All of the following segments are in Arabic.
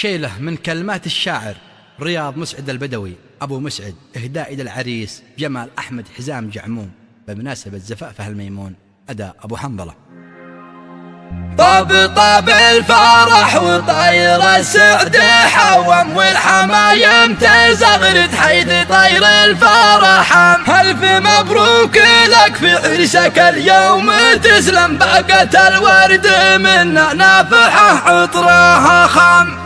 شيله من كلمات الشاعر رياض مسعد البدوي أبو مسعد، إهداء إلى العريس جمال أحمد حزام جعموم بمناسبة زفافه الميمون. أداء أبو حنظلة. طب الفرح وطير السعد حوم والحمايم تزغرد حيث طير الفرح. ألف مبروك لك في عرسك اليوم، تسلم باقة الورد منا نافحه عطرها خام.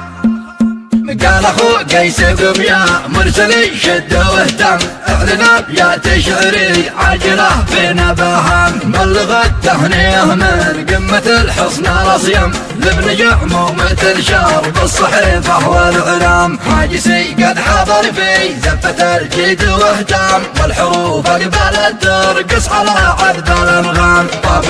قال اخو قيس قم يا مرسلي شد واهتم، اعلن ابيات شعري عاجله فينا بهم. بلغ التهنئه من قمه الحصن رصيم، لابن جعموم تنشر بالصحيفه والاعلام. حاجسي قد حضر في زفه الجيد واهتم، والحروف اقبلت ترقص على عذب الانغام. طاب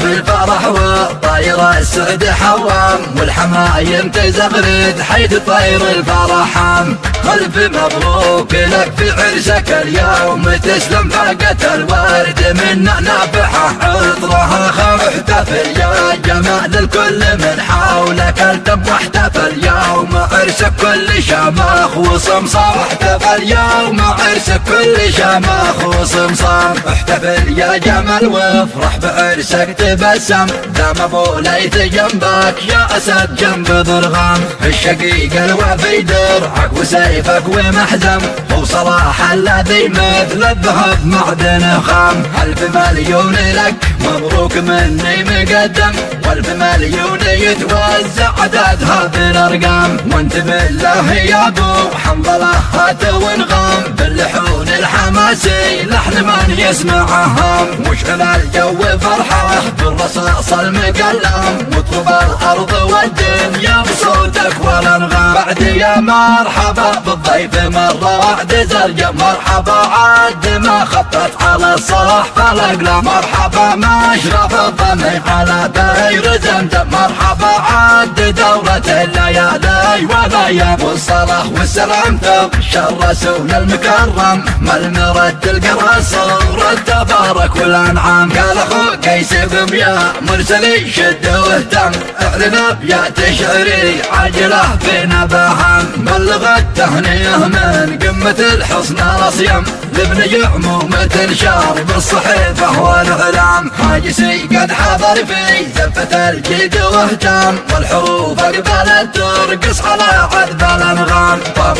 الفرح وطاير السعد حوام، والحمايم تزغرد حيث طير الفرحان. ألف مبروك لك في عرسك اليوم، تسلم باقة الورد منا نافحه عطرها خام. احتفل يا جمال الكل من حولك التم، واحتفل يوم عرسك كل شماخ وصمصام. احتفل يوم عرسك كل شماخ وصمصام. احتفل يا جمال وافرح بعرسك تبسم، دام ابو ليث جنبك يا اسد جنب ضرغام. الشقيق الوفي درعك وسيفك ومحزم، وصلاح الذي مثل الذهب معدن خام. ألف مليون لك مبروك مني مقدم، والف مليون يتوزع عددها بالارقام. وانت بالله يا ابو حنظله هات وانغام، باللحون الحماسي لحن من يسمعها. وشعل الجو فرحه بالرصاص المقلم، واطرب الارض والدنيا بصوتك والانغام. بعد يا مرحبا بالضيف مرة وعد زرقة، مرحبا عاد ما خطت على الصلاح فالاقلام. مرحبا ما اشرف الضمي على داير زمزم، مرحبا عاد دورة الليالي والايام. والصلاح والسلام تغشى الرسول المكرم، ملمرة القراصور التبارك والانعام. قال اخو قيس قم يا مرسلي شد واهتم، اعلن ابيات شعري عاجله فينا بهم. بلغ التهنئه من قمه الحصن رصيم، لابن جعموم تنشر بالصحيفه والاعلام. حاجسي قد حضر في زفه الجيد واهتم، والحروف اقبلت ترقص على عذب الانغام. طاب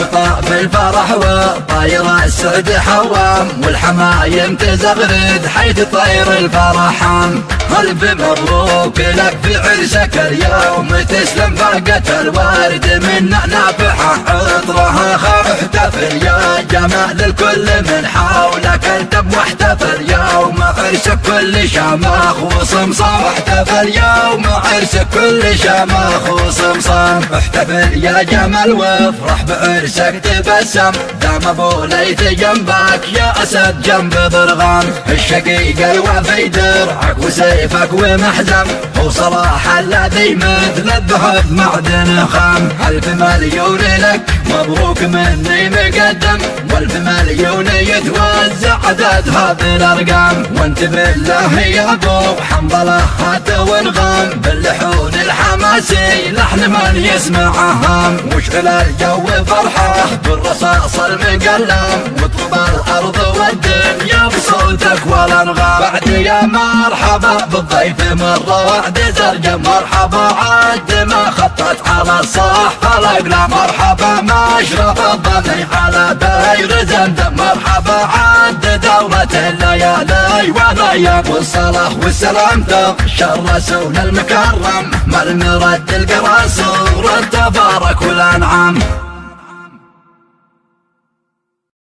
الفرح وطاير السعد حوام، والحمايم تزغرد حيث طير الفرحان. ألف مبروك لك في عرسك اليوم، تسلم باقة الورد منا نافحه عطرها خام. احتفل يا جمال الكل من حولك التم، واحتفل يوم عرسك كل شماخ وصمصام. احتفل يوم عرسك كل شماخ وصمصام. احتفل يا جمال وافرح بعرسك تبسم، دام ابو ليث جنبك يا اسد جنب ضرغام. الشقيق الوفي درعك وسيفك ومحزم، وصلاح الذي مثل الذهب معدن خام. ألف مليون لك مبروك مني مقدم، والف مليون يتوزع عددها بالارقام. وانت بالله يا ابو حنظله هات وانغام، باللحون الحماسي لحن من يسمعها. وشعل الجو فرحه بالرصاص المقلم، واطرب الارض والدنيا بصوتك والانغام. بعد يا مرحبا بالضيف مرة وعد زرقة، مرحبا عاد ما خطت على الصلاح فالاقلام. مرحبا ما اشرف الضمي على داير زمزم، مرحبا عاد دورة الليالي والايام. والصلاح والسلام تغشى الرسول المكرم، ملمرة القراصور التبارك والانعام.